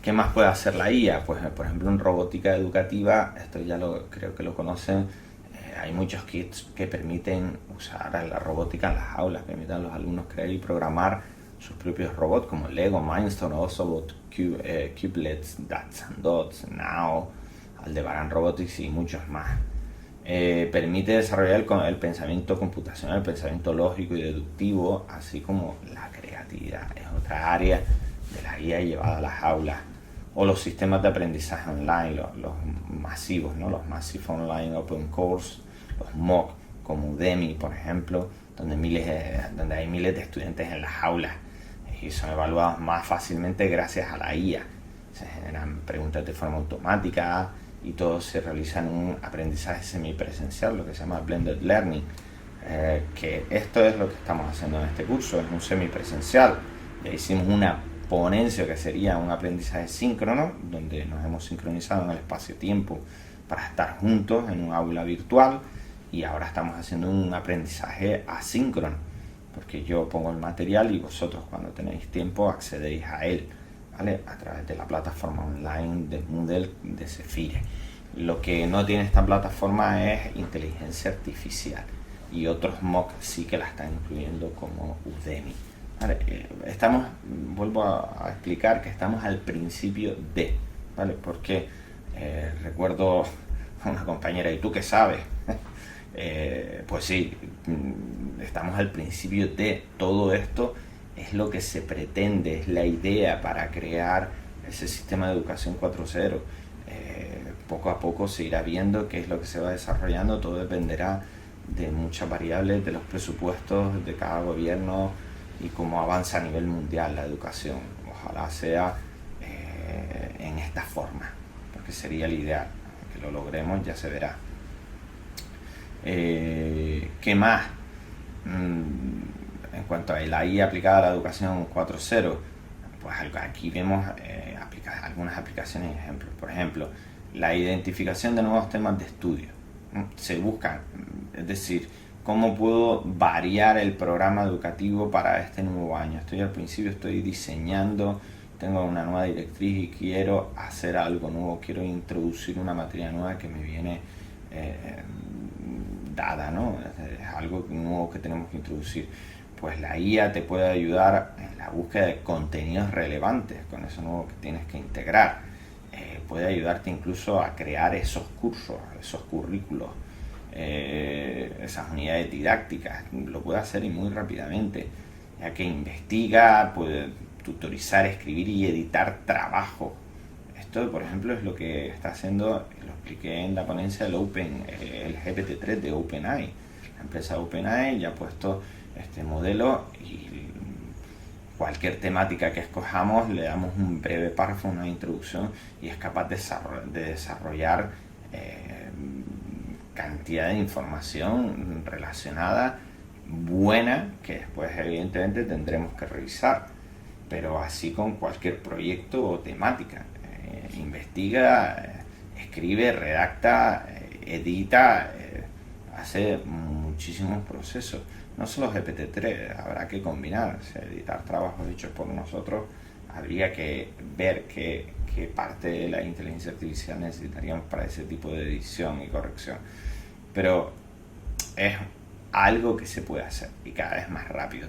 ¿Qué más puede hacer la IA? Pues por ejemplo en robótica educativa, esto ya creo que lo conocen, hay muchos kits que permiten usar la robótica en las aulas, permiten a los alumnos crear y programar sus propios robots como Lego, Mindstorm, Osobot, Kubelets, Dots and Dots, Now, Aldebaran Robotics y muchos más. Permite desarrollar el pensamiento computacional, el pensamiento lógico y deductivo, así como la creatividad. Es otra área de la guía llevada a las aulas. O los sistemas de aprendizaje online, los masivos, ¿no? Los Massive Online Open Course, los MOOC, como Udemy, por ejemplo, donde hay miles de estudiantes en las aulas y son evaluados más fácilmente gracias a la IA. Se generan preguntas de forma automática y todo se realiza en un aprendizaje semipresencial, lo que se llama Blended Learning, que esto es lo que estamos haciendo en este curso, es un semipresencial. Ya hicimos una ponencia que sería un aprendizaje síncrono, donde nos hemos sincronizado en el espacio-tiempo para estar juntos en un aula virtual, y ahora estamos haciendo un aprendizaje asíncrono, porque yo pongo el material y vosotros cuando tenéis tiempo accedéis a él, ¿vale? A través de la plataforma online de Moodle de Zephire. Lo que no tiene esta plataforma es inteligencia artificial, y otros MOOC sí que la están incluyendo como Udemy. Vale, vuelvo a explicar que estamos al principio de, ¿vale? Porque recuerdo a una compañera, ¿y tú qué sabes? Pues sí, estamos al principio de todo esto. Es lo que se pretende, es la idea para crear ese sistema de educación 4.0. Poco a poco se irá viendo qué es lo que se va desarrollando, todo dependerá de muchas variables, de los presupuestos de cada gobierno y cómo avanza a nivel mundial la educación. Ojalá sea en esta forma, porque sería el ideal. Que lo logremos, ya se verá. ¿Qué más? En cuanto a la IA aplicada a la educación 4.0, pues aquí vemos algunas aplicaciones y ejemplos. Por ejemplo, la identificación de nuevos temas de estudio. Se buscan, es decir, cómo puedo variar el programa educativo para este nuevo año. Estoy al principio, estoy diseñando, tengo una nueva directriz y quiero hacer algo nuevo, quiero introducir una materia nueva que me viene dada, ¿no? Es algo nuevo que tenemos que introducir. Pues la IA te puede ayudar en la búsqueda de contenidos relevantes con eso nuevo que tienes que integrar. Puede ayudarte incluso a crear esos cursos, esos currículos, esas unidades didácticas. Lo puede hacer y muy rápidamente, ya que investiga, puede tutorizar, escribir y editar trabajo. Esto, por ejemplo, es lo que está haciendo, lo expliqué en la ponencia del el GPT-3 de OpenAI. La empresa OpenAI ya ha puesto este modelo y cualquier temática que escojamos le damos un breve párrafo, una introducción, y es capaz de desarrollar cantidad de información relacionada buena que después evidentemente tendremos que revisar, pero así con cualquier proyecto o temática. Investiga, escribe, redacta, edita, hace muchísimos procesos. No solo GPT-3, habrá que combinar, o sea, editar trabajos hechos por nosotros, habría que ver qué parte de la inteligencia artificial necesitaríamos para ese tipo de edición y corrección. Pero es algo que se puede hacer y cada vez más rápido.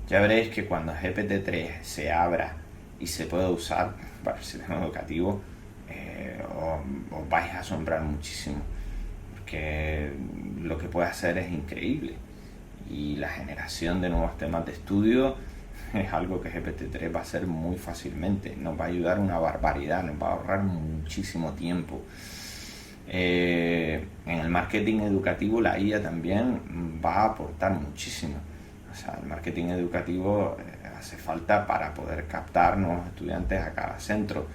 Ya veréis que cuando GPT-3 se abra y se pueda usar para el sistema educativo, os vais a asombrar muchísimo, porque lo que puede hacer es increíble. Y la generación de nuevos temas de estudio es algo que GPT-3 va a hacer muy fácilmente. Nos va a ayudar una barbaridad, nos va a ahorrar muchísimo tiempo. En el marketing educativo la IA también va a aportar muchísimo. O sea, el marketing educativo hace falta para poder captar nuevos estudiantes a cada centro.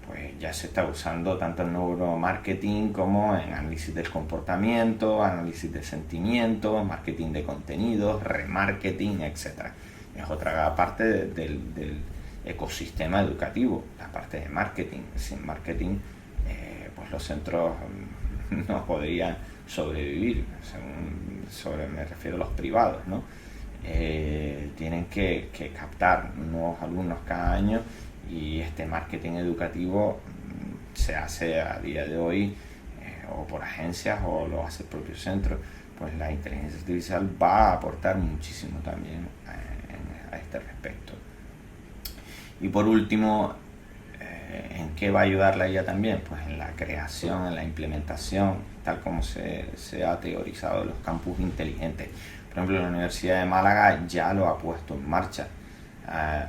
Pues ya se está usando tanto en neuromarketing como en análisis del comportamiento, análisis de sentimientos, marketing de contenidos, remarketing, etc. Es otra parte del ecosistema educativo, la parte de marketing. Sin marketing, pues los centros no podrían sobrevivir, me refiero a los privados, ¿no? Tienen que captar nuevos alumnos cada año Y este marketing educativo se hace a día de hoy o por agencias o lo hace el propio centro. Pues la inteligencia artificial va a aportar muchísimo también a este respecto. Y por último, ¿en qué va a ayudar la IA también? Pues en la creación, en la implementación, tal como se ha teorizado los campus inteligentes. Por ejemplo, la Universidad de Málaga ya lo ha puesto en marcha.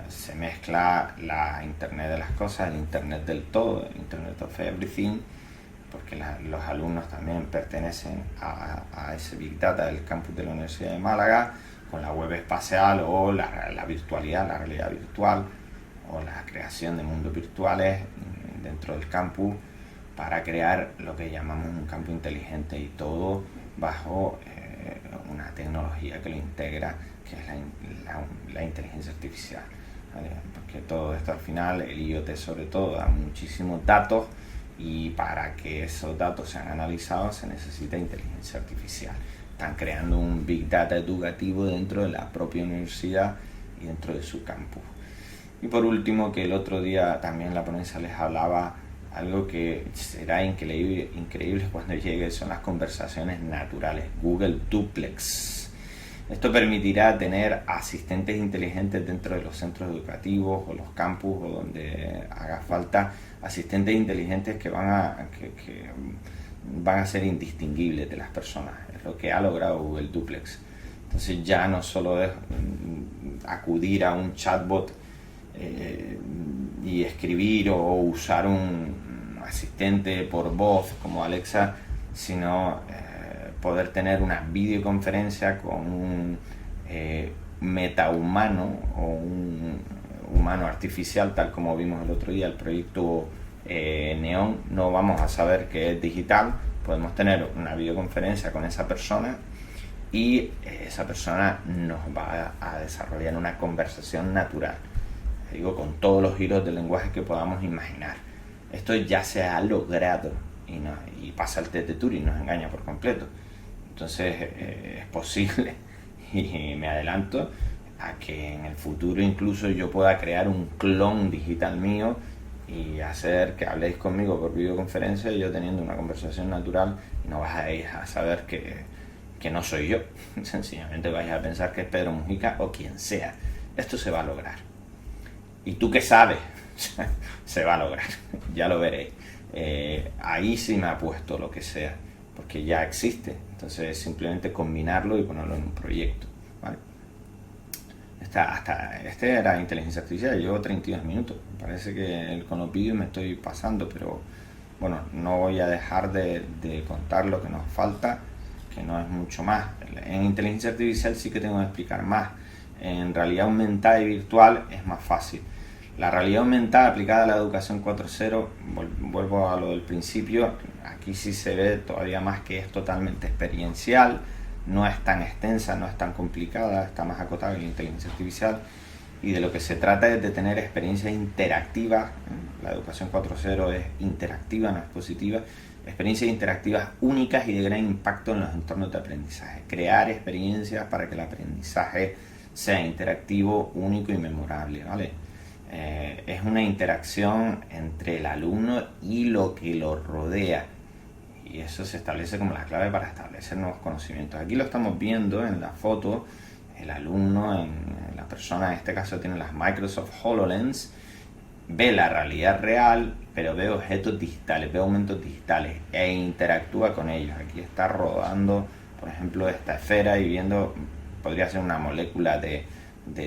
Se mezcla la Internet de las cosas, el Internet del todo, el Internet of Everything, porque los alumnos también pertenecen a ese Big Data del campus de la Universidad de Málaga, con la web espacial o la virtualidad, la realidad virtual, o la creación de mundos virtuales dentro del campus para crear lo que llamamos un campo inteligente, y todo bajo una tecnología que lo integra, que es la inteligencia artificial, ¿vale? Porque todo esto al final, el IoT sobre todo, da muchísimos datos, y para que esos datos sean analizados se necesita inteligencia artificial. Están creando un Big Data educativo dentro de la propia universidad y dentro de su campus. Y por último, que el otro día también la ponencia les hablaba, algo que será increíble cuando llegue, son las conversaciones naturales, Google Duplex. Esto permitirá tener asistentes inteligentes dentro de los centros educativos o los campus o donde haga falta, asistentes inteligentes que van a ser indistinguibles de las personas. Es lo que ha logrado Google Duplex. Entonces ya no solo es acudir a un chatbot y escribir o usar un asistente por voz como Alexa, sino poder tener una videoconferencia con un metahumano o un humano artificial, tal como vimos el otro día el proyecto Neon. No vamos a saber que es digital, podemos tener una videoconferencia con esa persona y esa persona nos va a desarrollar una conversación natural, digo, con todos los giros del lenguaje que podamos imaginar. Esto ya se ha logrado y pasa el test de Turing, nos engaña por completo. Entonces es posible, y me adelanto a que en el futuro incluso yo pueda crear un clon digital mío y hacer que habléis conmigo por videoconferencia, y yo teniendo una conversación natural, y no vais a saber que no soy yo. Sencillamente vais a pensar que es Pedro Mujica o quien sea. Esto se va a lograr. ¿Y tú qué sabes? Se va a lograr, ya lo veréis. Ahí sí me ha puesto lo que sea, porque ya existe. Entonces es simplemente combinarlo y ponerlo en un proyecto, ¿vale? Este era inteligencia artificial, llevo 32 minutos. Parece que con los vídeos me estoy pasando, pero bueno, no voy a dejar de contar lo que nos falta, que no es mucho más. En inteligencia artificial sí que tengo que explicar más. En realidad aumentada y virtual es más fácil. La realidad aumentada aplicada a la educación 4.0, vuelvo a lo del principio, aquí sí se ve todavía más que es totalmente experiencial, no es tan extensa, no es tan complicada, está más acotada que la inteligencia artificial, y de lo que se trata es de tener experiencias interactivas. La educación 4.0 es interactiva, no es positiva. Experiencias interactivas únicas y de gran impacto en los entornos de aprendizaje. Crear experiencias para que el aprendizaje sea interactivo, único y memorable, ¿vale? Es una interacción entre el alumno y lo que lo rodea, y eso se establece como la clave para establecer nuevos conocimientos. Aquí lo estamos viendo en la foto. El alumno, la persona en este caso tiene las Microsoft HoloLens, ve la realidad real, pero ve objetos digitales, ve aumentos digitales e interactúa con ellos. Aquí está rodando, por ejemplo, esta esfera y viendo, podría ser una molécula de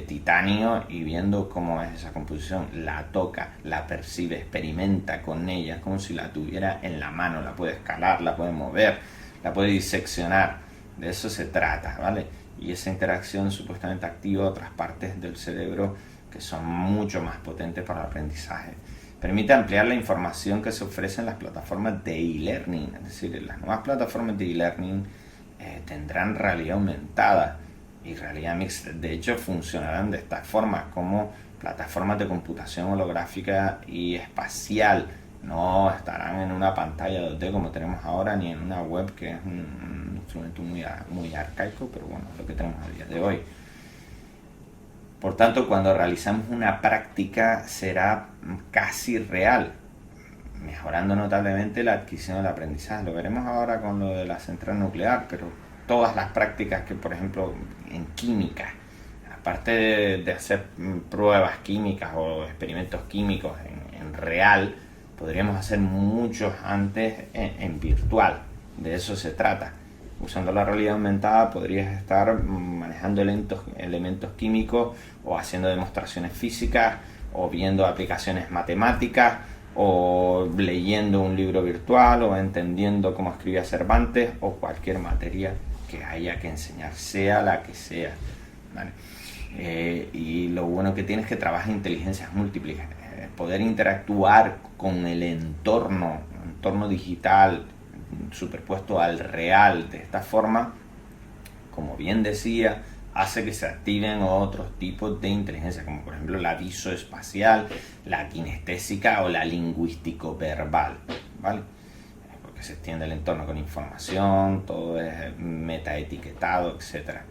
titanio, y viendo cómo es esa composición, la toca, la percibe, experimenta con ella, como si la tuviera en la mano, la puede escalar, la puede mover, la puede diseccionar. De eso se trata, ¿vale? Y esa interacción supuestamente activa otras partes del cerebro que son mucho más potentes para el aprendizaje. Permite ampliar la información que se ofrece en las plataformas de e-learning, es decir, las nuevas plataformas de e-learning tendrán realidad aumentada y realidad mixta. De hecho, funcionarán de esta forma, como plataformas de computación holográfica y espacial. No estarán en una pantalla 2D como tenemos ahora, ni en una web, que es un instrumento muy arcaico, pero bueno, es lo que tenemos a día de hoy. Por tanto, cuando realizamos una práctica será casi real, mejorando notablemente la adquisición del aprendizaje. Lo veremos ahora con lo de la central nuclear, pero todas las prácticas que, por ejemplo, en química, aparte de hacer pruebas químicas o experimentos químicos en real, podríamos hacer muchos antes en virtual. De eso se trata. Usando la realidad aumentada podrías estar manejando elementos químicos o haciendo demostraciones físicas o viendo aplicaciones matemáticas o leyendo un libro virtual o entendiendo cómo escribía Cervantes o cualquier materia que haya que enseñar, sea la que sea, ¿vale? Y lo bueno que tiene es que trabaja inteligencias múltiples, poder interactuar con el entorno digital superpuesto al real de esta forma, como bien decía, hace que se activen otros tipos de inteligencia, como por ejemplo la visoespacial, la kinestésica o la lingüístico-verbal, ¿vale? Porque se extiende el entorno con información, todo es metaetiquetado, etc.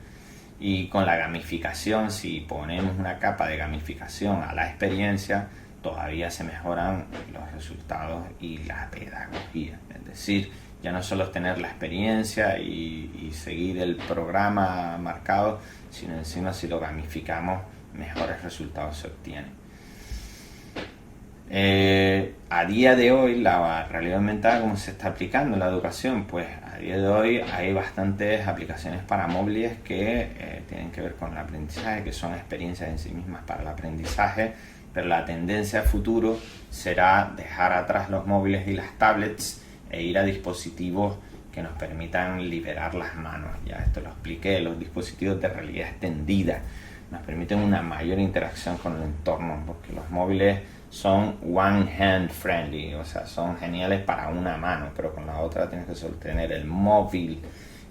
Y con la gamificación, si ponemos una capa de gamificación a la experiencia, todavía se mejoran los resultados y la pedagogía. Es decir, ya no solo es tener la experiencia y seguir el programa marcado, sino encima si lo gamificamos, mejores resultados se obtienen. A día de hoy, la realidad aumentada, ¿cómo se está aplicando en la educación? Pues a día de hoy hay bastantes aplicaciones para móviles que tienen que ver con el aprendizaje, que son experiencias en sí mismas para el aprendizaje, pero la tendencia a futuro será dejar atrás los móviles y las tablets e ir a dispositivos que nos permitan liberar las manos. Ya esto lo expliqué, los dispositivos de realidad extendida nos permiten una mayor interacción con el entorno, porque los móviles son one hand friendly, o sea, son geniales para una mano, pero con la otra tienes que sostener el móvil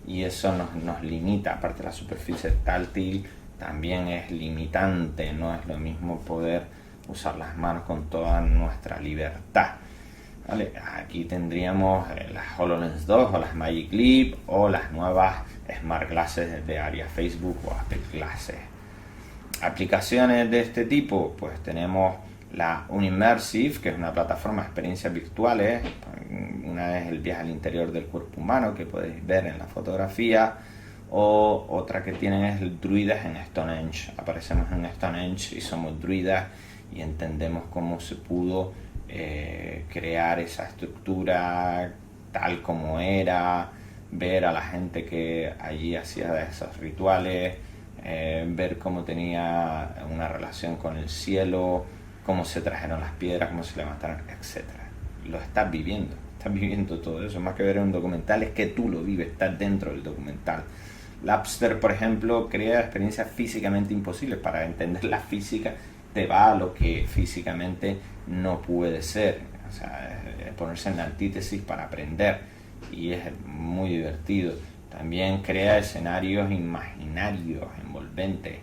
y eso nos limita. Aparte, la superficie táctil también es limitante, no es lo mismo poder usar las manos con toda nuestra libertad. ¿Vale? Aquí tendríamos las HoloLens 2 o las Magic Leap o las nuevas Smart Glasses de área Facebook o Apple Glasses. Aplicaciones de este tipo, pues tenemos la Unimmersive, que es una plataforma de experiencias virtuales. Una es el viaje al interior del cuerpo humano, que podéis ver en la fotografía, o otra que tienen es el druidas en Stonehenge. Aparecemos en Stonehenge y somos druidas y entendemos cómo se pudo crear esa estructura tal como era, ver a la gente que allí hacía esos rituales, ver cómo tenía una relación con el cielo, cómo se trajeron las piedras, cómo se levantaron, etc. Lo estás viviendo todo eso. Más que ver un documental, es que tú lo vives, estás dentro del documental. Labster, por ejemplo, crea experiencias físicamente imposibles. Para entender la física te va a lo que físicamente no puede ser, o sea, es ponerse en la antítesis para aprender, y es muy divertido. También crea escenarios imaginarios, envolventes,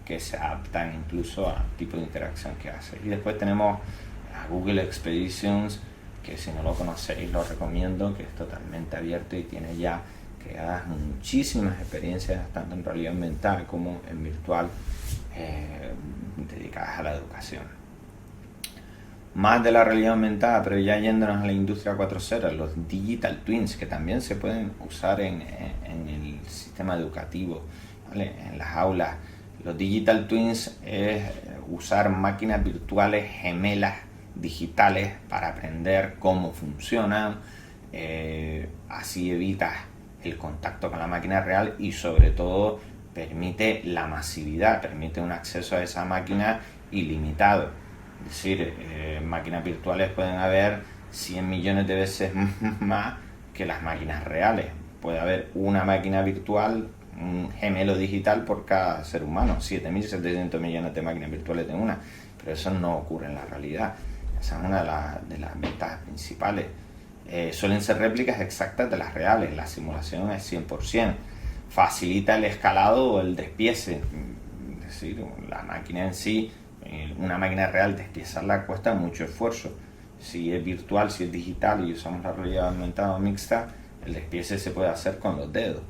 que se adaptan incluso al tipo de interacción que hace. Y después tenemos a Google Expeditions, que si no lo conocéis lo recomiendo, que es totalmente abierto y tiene ya creadas muchísimas experiencias, tanto en realidad aumentada como en virtual, dedicadas a la educación. Más de la realidad aumentada, pero ya yéndonos a la industria 4.0, los digital twins, que también se pueden usar en el sistema educativo, ¿vale? En las aulas. Los digital twins es usar máquinas virtuales gemelas digitales para aprender cómo funcionan, así evitas el contacto con la máquina real y sobre todo permite la masividad, permite un acceso a esa máquina ilimitado. Es decir, máquinas virtuales pueden haber 100 millones de veces más que las máquinas reales. Puede haber una máquina virtual, un gemelo digital por cada ser humano, 7.700 millones de máquinas virtuales de una, pero eso no ocurre en la realidad. Esa es una de las ventajas principales. Suelen ser réplicas exactas de las reales, la simulación es 100%. Facilita el escalado o el despiece, es decir, la máquina en sí, una máquina real, despiezarla cuesta mucho esfuerzo. Si es virtual, si es digital y usamos la realidad aumentada o mixta, el despiece se puede hacer con los dedos.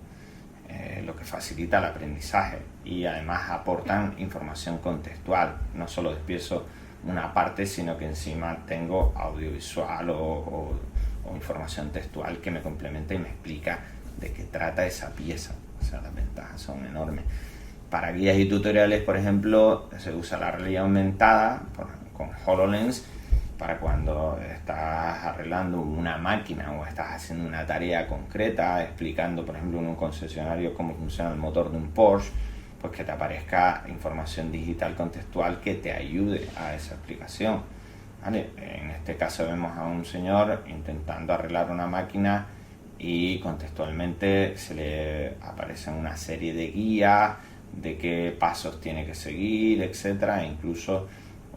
lo que facilita el aprendizaje, y además aportan información contextual. No solo despiezo una parte, sino que encima tengo audiovisual o información textual que me complementa y me explica de qué trata esa pieza. O sea, las ventajas son enormes. Para guías y tutoriales, por ejemplo, se usa la realidad aumentada con HoloLens para cuando estás arreglando una máquina o estás haciendo una tarea concreta, explicando, por ejemplo, en un concesionario cómo funciona el motor de un Porsche, pues que te aparezca información digital contextual que te ayude a esa explicación, ¿vale? En este caso vemos a un señor intentando arreglar una máquina y contextualmente se le aparecen una serie de guías de qué pasos tiene que seguir, etcétera, e incluso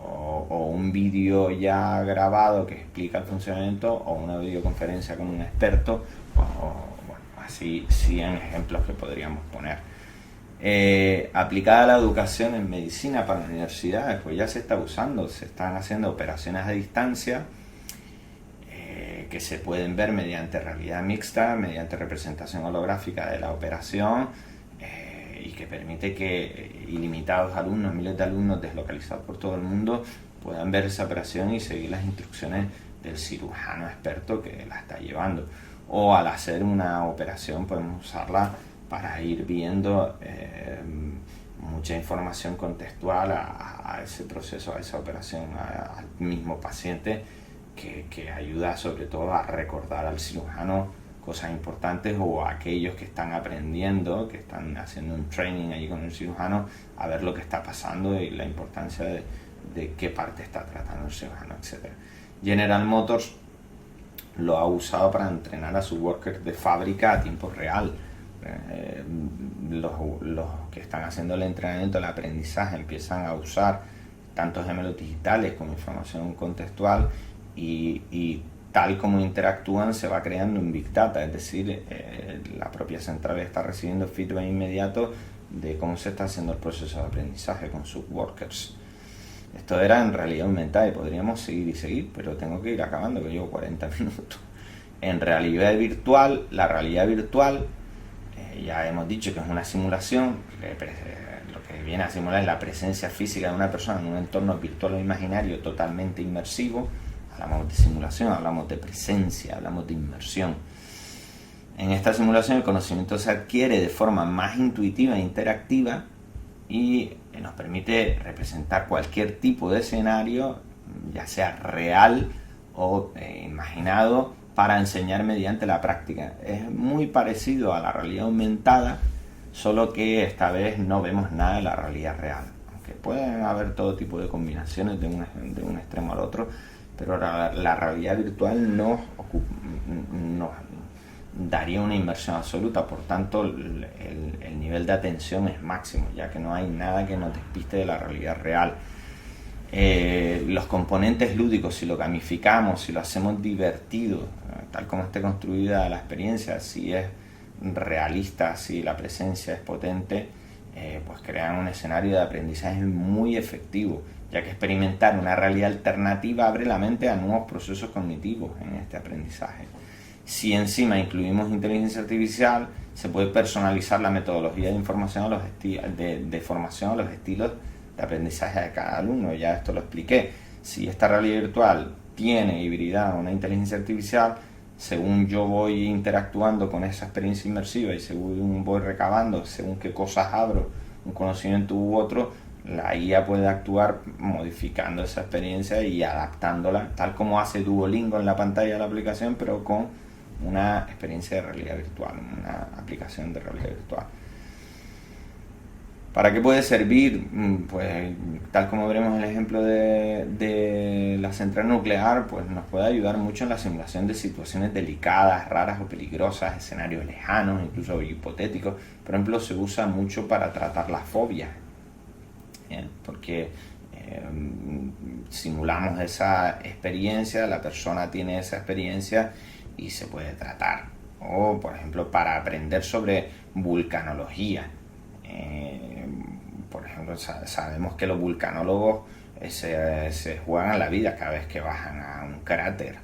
o un vídeo ya grabado que explica el funcionamiento, o una videoconferencia con un experto, bueno, así 100 ejemplos que podríamos poner. Aplicada a la educación en medicina para universidades, pues ya se está usando, se están haciendo operaciones a distancia que se pueden ver mediante realidad mixta, mediante representación holográfica de la operación, y que permite que ilimitados alumnos, miles de alumnos deslocalizados por todo el mundo, puedan ver esa operación y seguir las instrucciones del cirujano experto que la está llevando. O al hacer una operación podemos usarla para ir viendo mucha información contextual a ese proceso, a esa operación, al mismo paciente, que ayuda sobre todo a recordar al cirujano cosas importantes, o a aquellos que están aprendiendo, que están haciendo un training allí con el cirujano, a ver lo que está pasando y la importancia de qué parte está tratando el cirujano, etc. General Motors lo ha usado para entrenar a sus workers de fábrica a tiempo real. Los que están haciendo el entrenamiento, el aprendizaje, empiezan a usar tanto gemelos digitales como información contextual, y tal como interactúan se va creando un Big Data, es decir, la propia central está recibiendo feedback inmediato de cómo se está haciendo el proceso de aprendizaje con sus workers. Esto era en realidad aumentada y podríamos seguir y seguir, pero tengo que ir acabando, que llevo 40 minutos. En realidad virtual, la realidad virtual, ya hemos dicho que es una simulación, lo que viene a simular es la presencia física de una persona en un entorno virtual o imaginario totalmente inmersivo. Hablamos de simulación, hablamos de presencia, hablamos de inmersión. En esta simulación el conocimiento se adquiere de forma más intuitiva e interactiva, y nos permite representar cualquier tipo de escenario, ya sea real o imaginado, para enseñar mediante la práctica. Es muy parecido a la realidad aumentada, solo que esta vez no vemos nada de la realidad real. Aunque pueden haber todo tipo de combinaciones de un extremo al otro, pero la realidad virtual nos daría una inmersión absoluta, por tanto el nivel de atención es máximo, ya que no hay nada que nos despiste de la realidad real. Los componentes lúdicos, si lo gamificamos, si lo hacemos divertido, tal como esté construida la experiencia, si es realista, si la presencia es potente, pues crean un escenario de aprendizaje muy efectivo, ya que experimentar una realidad alternativa abre la mente a nuevos procesos cognitivos en este aprendizaje. Si encima incluimos inteligencia artificial, se puede personalizar la metodología de información de formación a los estilos de aprendizaje de cada alumno. Ya esto lo expliqué. Si esta realidad virtual tiene hibridada una inteligencia artificial, según yo voy interactuando con esa experiencia inmersiva y según voy recabando, según qué cosas abro, un conocimiento u otro, la IA puede actuar modificando esa experiencia y adaptándola, tal como hace Duolingo en la pantalla de la aplicación, pero con una experiencia de realidad virtual, una aplicación de realidad virtual. ¿Para qué puede servir? Pues tal como veremos en el ejemplo de la central nuclear, pues nos puede ayudar mucho en la simulación de situaciones delicadas, raras o peligrosas, escenarios lejanos, incluso hipotéticos. Por ejemplo, se usa mucho para tratar las fobias, porque simulamos esa experiencia, la persona tiene esa experiencia y se puede tratar. O, por ejemplo, para aprender sobre vulcanología. Por ejemplo, sabemos que los vulcanólogos se juegan la vida cada vez que bajan a un cráter.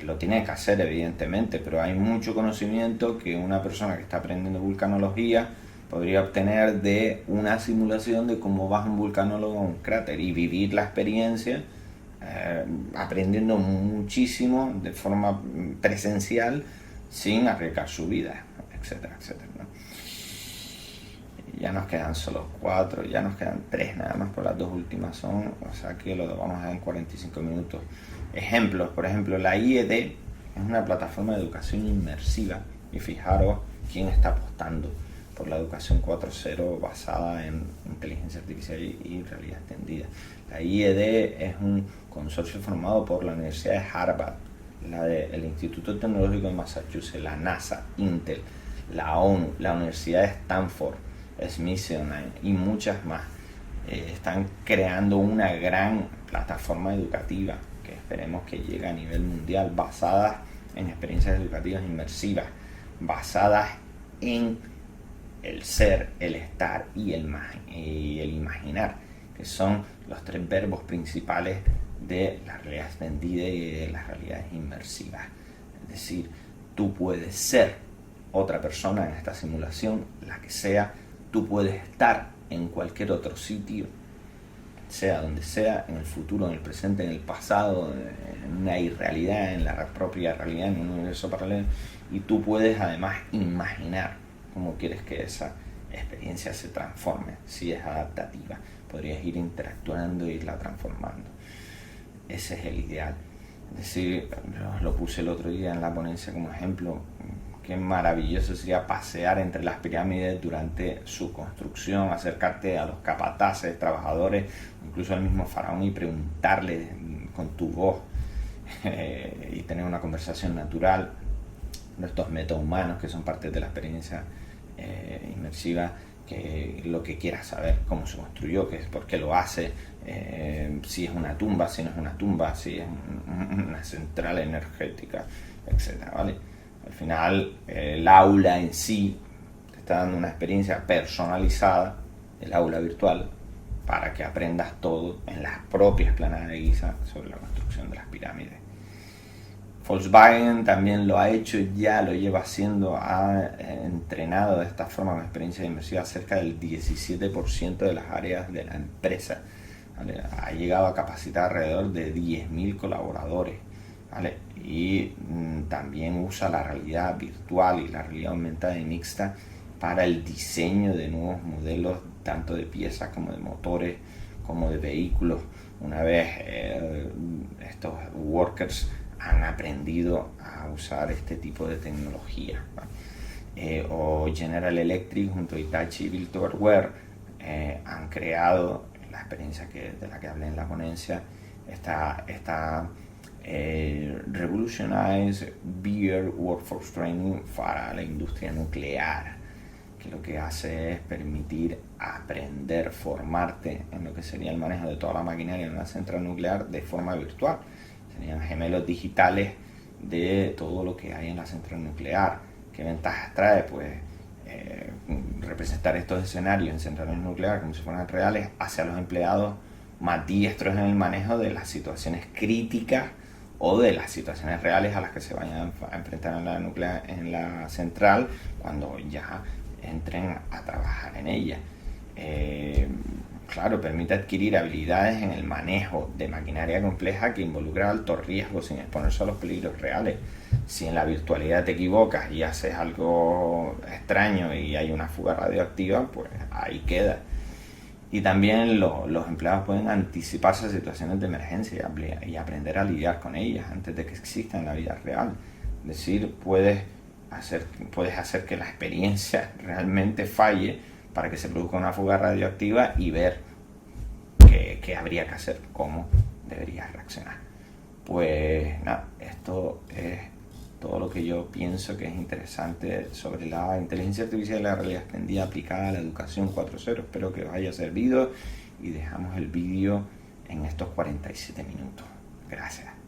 Lo tienen que hacer, evidentemente, pero hay mucho conocimiento que una persona que está aprendiendo vulcanología podría obtener de una simulación de cómo baja un vulcanólogo a un cráter y vivir la experiencia aprendiendo muchísimo de forma presencial sin arriesgar su vida, etcétera, etcétera, ¿no? Ya nos quedan solo 4, ya nos quedan 3 nada más, por las 2 últimas son, o sea que lo vamos a ver en 45 minutos. Ejemplos, por ejemplo, la IED es una plataforma de educación inmersiva y fijaros quién está apostando por la educación 4.0 basada en inteligencia artificial y realidad extendida. La IED es un consorcio formado por la Universidad de Harvard, el Instituto Tecnológico de Massachusetts, la NASA, Intel, la ONU, la Universidad de Stanford, Smithsonian y muchas más. Están creando una gran plataforma educativa que esperemos que llegue a nivel mundial, basadas en experiencias educativas inmersivas, basadas en el ser, el estar y el imaginar, que son los 3 verbos principales de la realidad extendida y de las realidades inmersivas. Es decir, tú puedes ser otra persona en esta simulación, la que sea, tú puedes estar en cualquier otro sitio, sea donde sea, en el futuro, en el presente, en el pasado, en una irrealidad, en la propia realidad, en un universo paralelo, y tú puedes además imaginar cómo quieres que esa experiencia se transforme. Si es adaptativa, podrías ir interactuando e irla transformando. Ese es el ideal. Es decir, lo puse el otro día en la ponencia como ejemplo. Qué maravilloso sería pasear entre las pirámides durante su construcción, acercarte a los capataces, trabajadores, incluso al mismo faraón y preguntarle con tu voz y tener una conversación natural. Estos metahumanos que son parte de la experiencia inmersiva, que lo que quieras saber, cómo se construyó, por qué lo hace, si es una tumba, si no es una tumba, si es una central energética, etcétera, ¿vale? Al final, el aula en sí te está dando una experiencia personalizada, el aula virtual, para que aprendas todo en las propias planas de Giza sobre la construcción de las pirámides. Volkswagen también lo ha hecho, ya lo lleva haciendo, ha entrenado de esta forma una experiencia inmersiva cerca del 17% de las áreas de la empresa, ¿vale? Ha llegado a capacitar alrededor de 10.000 colaboradores, ¿vale? Y también usa la realidad virtual y la realidad aumentada y mixta para el diseño de nuevos modelos, tanto de piezas como de motores, como de vehículos. Una vez estos workers han aprendido a usar este tipo de tecnología, ¿vale? O General Electric junto a Hitachi Virtualware han creado la experiencia de la que hablé en la ponencia, esta Revolutionized Beer Workforce Training para la industria nuclear, que lo que hace es permitir aprender, formarte en lo que sería el manejo de toda la maquinaria en una central nuclear de forma virtual. Serían gemelos digitales de todo lo que hay en la central nuclear. ¿Qué ventajas trae? Pues representar estos escenarios en centrales nucleares como si fueran reales hacia los empleados más diestros en el manejo de las situaciones críticas o de las situaciones reales a las que se vayan a enfrentar en la central cuando ya entren a trabajar en ella. Claro, permite adquirir habilidades en el manejo de maquinaria compleja que involucra altos riesgos sin exponerse a los peligros reales. Si en la virtualidad te equivocas y haces algo extraño y hay una fuga radioactiva, pues ahí queda. Y también los empleados pueden anticiparse a situaciones de emergencia y aprender a lidiar con ellas antes de que existan en la vida real. Es decir, puedes hacer que la experiencia realmente falle para que se produzca una fuga radioactiva y ver qué habría que hacer, cómo deberías reaccionar. Pues nada, esto es todo lo que yo pienso que es interesante sobre la inteligencia artificial y la realidad extendida aplicada a la educación 4.0. Espero que os haya servido y dejamos el vídeo en estos 47 minutos. Gracias.